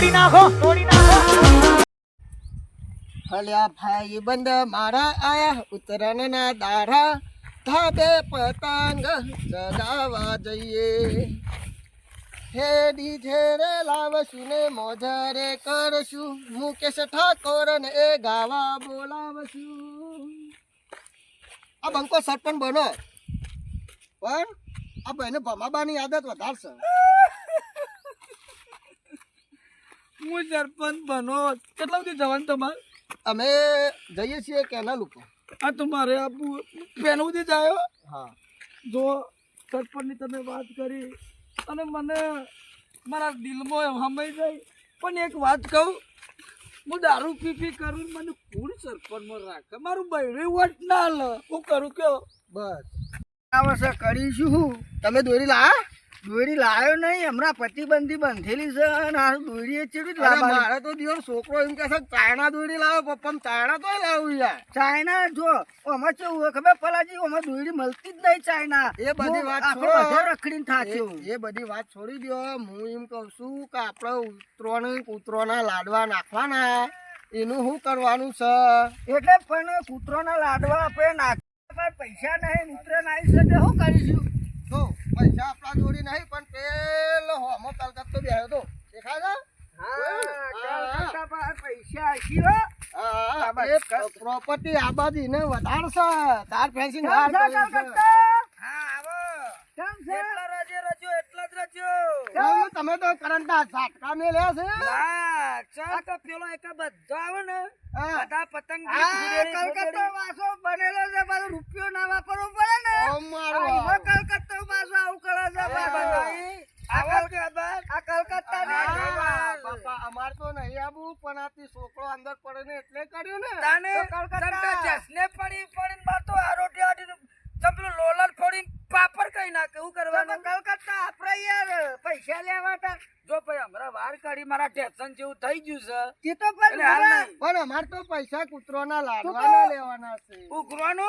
તોડી નાખો હલ્યા ભાઈ બંધ મારા આયા ઉત્તરાયણના દાડા ધાબે પતંગ ચગાવવા જઈએ હેડી ઝેરે લાવશું ને મોજરે કરશું મુકેશ ઠાકોર ને એ ગાવા બોલાવશું આ બંકો સરપંચ બનો પણ આ બહેને ભમાબાની આદત વધારશે હું સરપંચ બનો કેટલા સુધી જવાનું તમારે અમે જઈએ છીએ કેનાલ ઉપર આ તમારે આપવું પેન સુધી જાય હા જો સરપંચની તમે વાત કરી અને મને મારા દિલમાં હમાઈ જાય પણ એક વાત કહું હું દારૂ પી કરું મને કોણ સરપંચમાં રાખે મારું બૈરું વટ ના લે હું કરું કયો બસ આ વર્ષે કરીશું હું તમે દોરી લાયા દોરી લાયો નહીં હમણાં પતિબંધી બંધેલી છે અને આ દોરી ચેવી મારે તો દિવસ છોકરો એમ કહે છે ચાઇના દોરી લાવો પપ્પા ચાઇના તો લાવું યાર ચાઇના જો આમાં કેવું ખબર પલાજી આમાં દોરી મળતી જ નહીં ચાઇના એ બધી વાત રખડીને થાશે એ બધી વાત છોડી દો હું એમ કહું છું કે આપણે કૂતરોના લાડવા નાખવાના એનું શું કરવાનું છે એટલે પણ કૂતરોના લાડવા આપણે નાખવા પૈસા નહીં ઉતરે નાઈ શકે શું કરીશું જો પૈસા આપણા જોડી નહીં પણ પેલો હોમો કલકત્તો બેહ્યો તો દેખાય છે પ્રોપર્ટી આબાદી ને વધારશે તાર ફેન્સિંગ તમે તો કરંટા ઝાટકા ને લે છે પેલો એક બધો આવે ને બધા પતંગ કલકત્તો વાસો બનેલો છે પાછો રૂપિયો ના વાપરવો પડે ને કલકત્તો વાસો આવું કરે છે અમાર તો નહીં આવું પણ આ છોકરો અંદર પડે ને એટલે કર્યું ને લોલર ફોડી પાપડ કઈ નાખે એવું કરવાનું કલકત્તા આપડે યાર પૈસા લેવા હતા જો ભાઈ હમણાં વાર કાઢી મારા ટેન્શન જેવું થઈ ગયું છે પણ અમાર તો પૈસા કૂતરો ના લાડવાના લેવાના છે ઉઘરવાનું